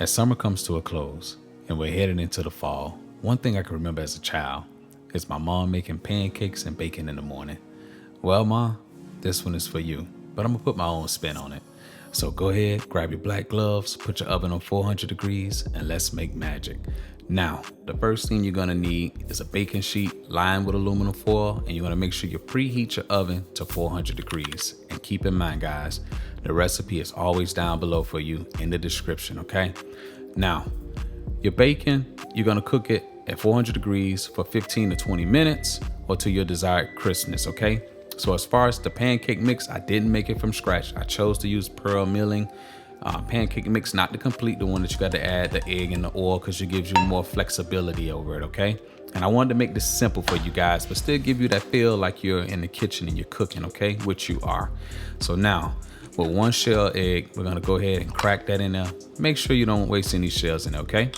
As summer comes to a close and we're headed into the fall, one thing I can remember as a child is my mom making pancakes and bacon in the morning. Well, Ma, this one is for you, but I'm gonna put my own spin on it. So go ahead, grab your black gloves, put your oven on 400 degrees, and let's make magic. Now, the first thing you're gonna need is a baking sheet lined with aluminum foil, and you're gonna make sure you preheat your oven to 400 degrees. And keep in mind, guys, the recipe is always down below for you in the description, okay? Now, your bacon, you're gonna cook it at 400 degrees for 15 to 20 minutes or to your desired crispness, okay? So as far as the pancake mix, I didn't make it from scratch. I chose to use pearl milling pancake mix, not the complete, the one that you got to add the egg and the oil, because it gives you more flexibility over it, okay? And I wanted to make this simple for you guys, but still give you that feel like you're in the kitchen and you're cooking, okay? Which you are. So now, with one shell egg, we're gonna go ahead and crack that in there. Make sure you don't waste any shells in there, okay?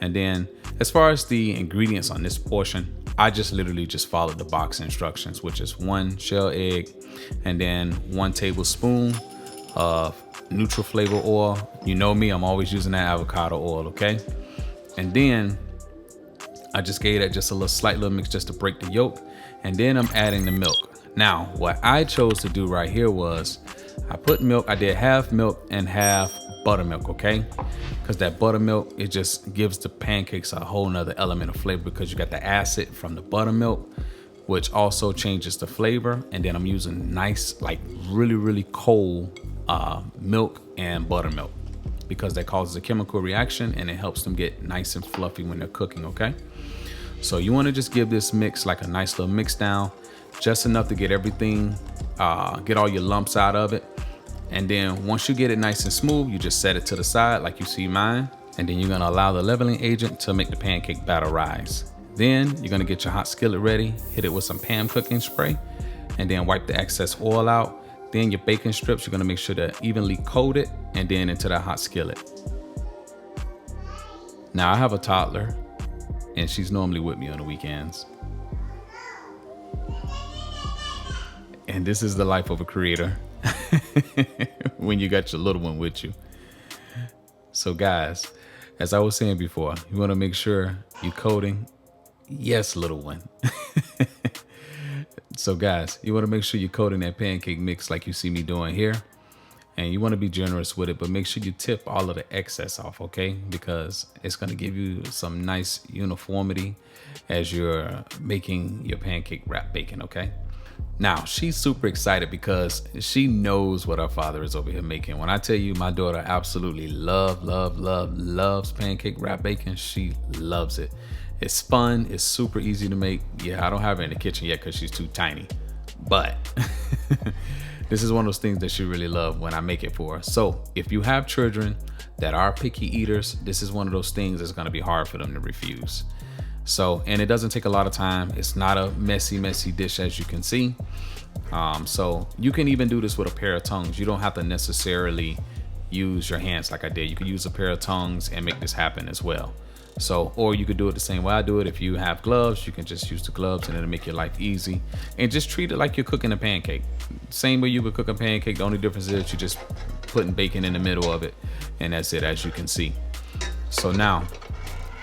And then as far as the ingredients on this portion, I just literally just followed the box instructions, which is one shell egg and then 1 tablespoon of neutral flavor oil. You know me, I'm always using that avocado oil, okay? And then I just gave that just a slight little mix just to break the yolk. And then I'm adding the milk. Now, what I chose to do right here was I put milk, I did half milk and half buttermilk, okay? Because that buttermilk, it just gives the pancakes a whole nother element of flavor, because you got the acid from the buttermilk, which also changes the flavor. And then I'm using nice, like really cold milk and buttermilk, because that causes a chemical reaction and it helps them get nice and fluffy when they're cooking, okay? So you want to just give this mix like a nice little mix down, just enough to get everything, get all your lumps out of it. And then once you get it nice and smooth, you just set it to the side like you see mine. And then you're gonna allow the leveling agent to make the pancake batter rise. Then you're gonna get your hot skillet ready, hit it with some pan cooking spray, and then wipe the excess oil out. Then your bacon strips, you're gonna make sure to evenly coat it and then into the hot skillet. Now I have a toddler and she's normally with me on the weekends. And this is the life of a creator when you got your little one with you. So guys, as I was saying before, you wanna make sure you're coating. Yes, little one. So guys, you want to make sure you're coating that pancake mix like you see me doing here. And you want to be generous with it, but make sure you tip all of the excess off, okay? Because it's going to give you some nice uniformity as you're making your pancake wrap bacon, okay? Now, she's super excited because she knows what her father is over here making. When I tell you my daughter absolutely loves pancake wrap bacon, she loves it. It's fun. It's super easy to make. Yeah, I don't have her in the kitchen yet because she's too tiny. But this is one of those things that she really loves when I make it for her. So if you have children that are picky eaters, this is one of those things that's going to be hard for them to refuse. So, and it doesn't take a lot of time. It's not a messy dish, as you can see. So you can even do this with a pair of tongs. You don't have to necessarily use your hands like I did. You could use a pair of tongs and make this happen as well. So, or you could do it the same way I do it. If you have gloves, you can just use the gloves and it'll make your life easy. And just treat it like you're cooking a pancake. Same way you would cook a pancake. The only difference is you're just putting bacon in the middle of it. And that's it, as you can see. So now,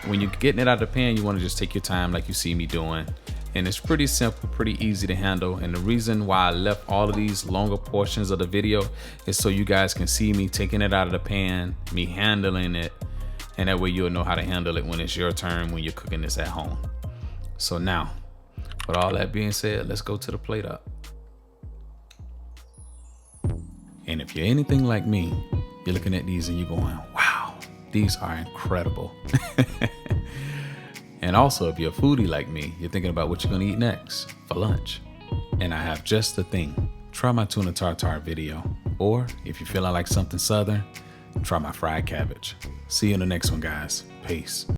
when you're getting it out of the pan, you want to just take your time like you see me doing. And it's pretty simple, pretty easy to handle. And the reason why I left all of these longer portions of the video is so you guys can see me taking it out of the pan, me handling it. And that way you'll know how to handle it when it's your turn when you're cooking this at home. So now, with all that being said, let's go to the plate up. And if you're anything like me, you're looking at these and you're going, wow, these are incredible. And also, if you're a foodie like me, you're thinking about what you're gonna eat next for lunch. And I have just the thing. Try my tuna tartare video. Or if you're feeling like something Southern, try my fried cabbage. See you in the next one, guys. Peace.